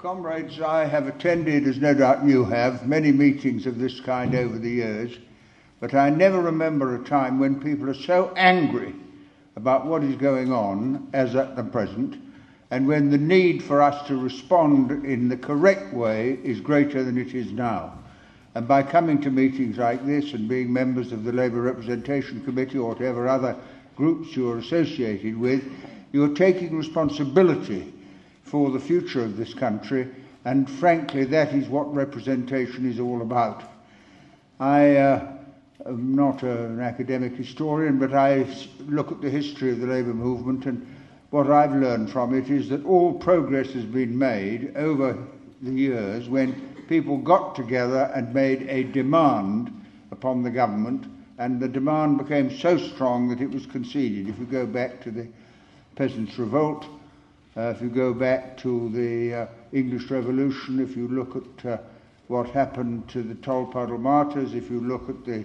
Comrades, I have attended, as no doubt you have, many meetings of this kind over the years, but I never remember a time when people are so angry about what is going on as at the present, and when the need for us to respond in the correct way is greater than it is now. And by coming to meetings like this and being members of the Labour Representation Committee or whatever other groups you are associated with, you are taking responsibility for the future of this country, and frankly that is what representation is all about. I am not an academic historian, but I look at the history of the Labour movement, and what I've learned from it is that all progress has been made over the years when people got together and made a demand upon the government, and the demand became so strong that it was conceded. If you go back to the Peasants' Revolt, if you go back to the English Revolution, if you look at what happened to the Tolpuddle martyrs, if you look at the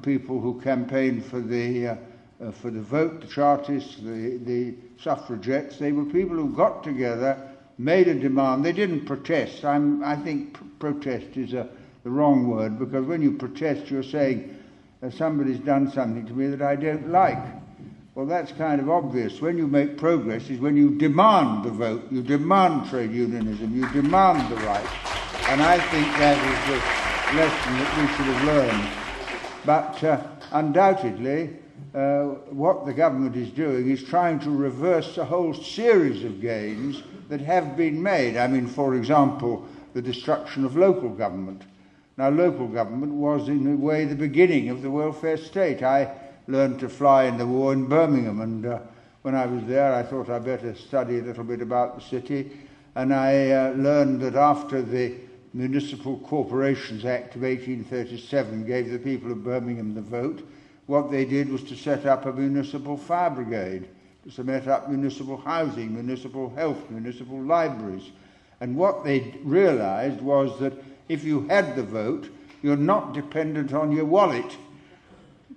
people who campaigned for the vote, the Chartists, the suffragettes, they were people who got together, made a demand. They didn't protest. I think protest is the wrong word, because when you protest, you're saying somebody's done something to me that I don't like. Well, that's kind of obvious. When you make progress is when you demand the vote, you demand trade unionism, you demand the right. And I think that is the lesson that we should have learned. But undoubtedly, what the government is doing is trying to reverse a whole series of gains that have been made. I mean, for example, the destruction of local government. Now, local government was in a way the beginning of the welfare state. I learned to fly in the war in Birmingham, and when I was there I thought I'd better study a little bit about the city, and I learned that after the Municipal Corporations Act of 1837 gave the people of Birmingham the vote, what they did was to set up a municipal fire brigade, to set up municipal housing, municipal health, municipal libraries. And what they realised was that if you had the vote, you're not dependent on your wallet.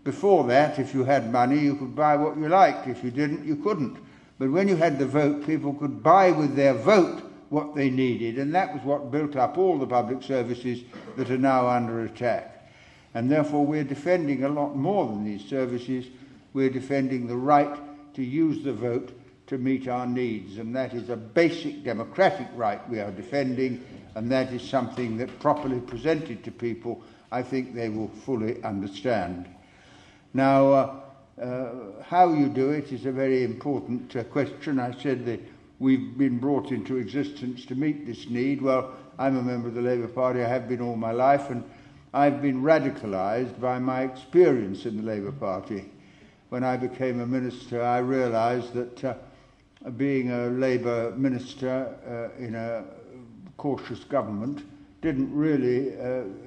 Before that, if you had money, you could buy what you liked. If you didn't, you couldn't. But when you had the vote, people could buy with their vote what they needed, and that was what built up all the public services that are now under attack. And therefore we're defending a lot more than these services. We're defending the right to use the vote to meet our needs, and that is a basic democratic right we are defending, and that is something that, properly presented to people, I think they will fully understand. Now, how you do it is a very important question. I said that we've been brought into existence to meet this need. Well, I'm a member of the Labour Party. I have been all my life, and I've been radicalised by my experience in the Labour Party. When I became a minister, I realised that being a Labour minister in a cautious government didn't really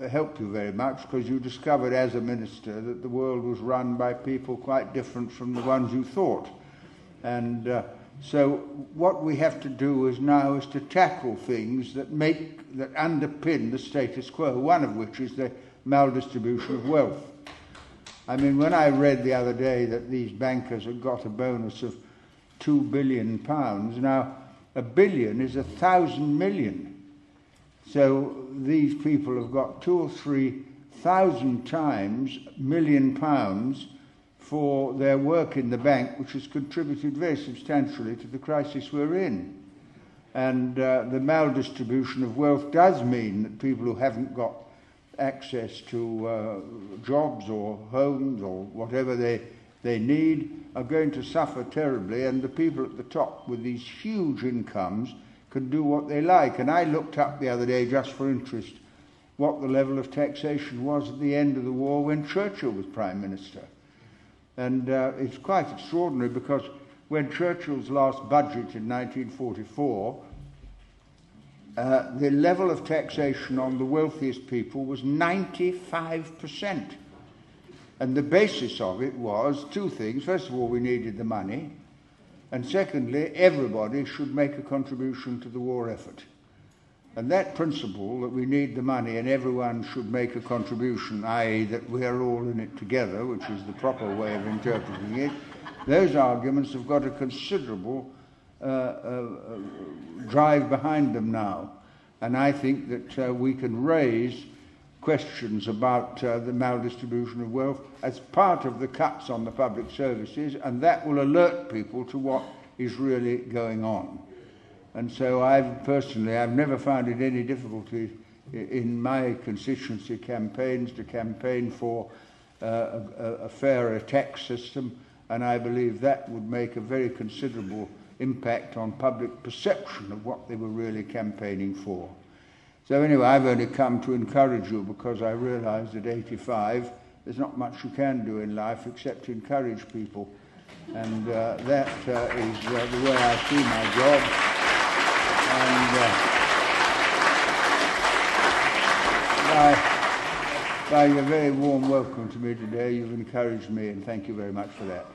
help you very much, because you discovered as a minister that the world was run by people quite different from the ones you thought. And so what we have to do now is to tackle things that underpin the status quo, one of which is the maldistribution of wealth. I mean, when I read the other day that these bankers had got a bonus of £2 billion, now £1 billion is 1,000 million. So these people have got 2,000 or 3,000 times £1 million for their work in the bank, which has contributed very substantially to the crisis we're in. And the maldistribution of wealth does mean that people who haven't got access to jobs or homes or whatever they need are going to suffer terribly, and the people at the top with these huge incomes can do what they like. And I looked up the other day, just for interest, what the level of taxation was at the end of the war when Churchill was Prime Minister. And it's quite extraordinary, because when Churchill's last budget in 1944, the level of taxation on the wealthiest people was 95%. And the basis of it was two things. First of all, we needed the money. And secondly, everybody should make a contribution to the war effort. And that principle, that we need the money and everyone should make a contribution, i.e. that we are all in it together, which is the proper way of interpreting it, those arguments have got a considerable drive behind them now. And I think that we can raise questions about the maldistribution of wealth as part of the cuts on the public services, and that will alert people to what is really going on. And so I've never found it any difficulty in my constituency campaigns to campaign for a fairer tax system, and I believe that would make a very considerable impact on public perception of what they were really campaigning for. So anyway, I've only come to encourage you because I realise at 85 there's not much you can do in life except encourage people. And that is the way I see my job. And by your very warm welcome to me today, you've encouraged me, and thank you very much for that.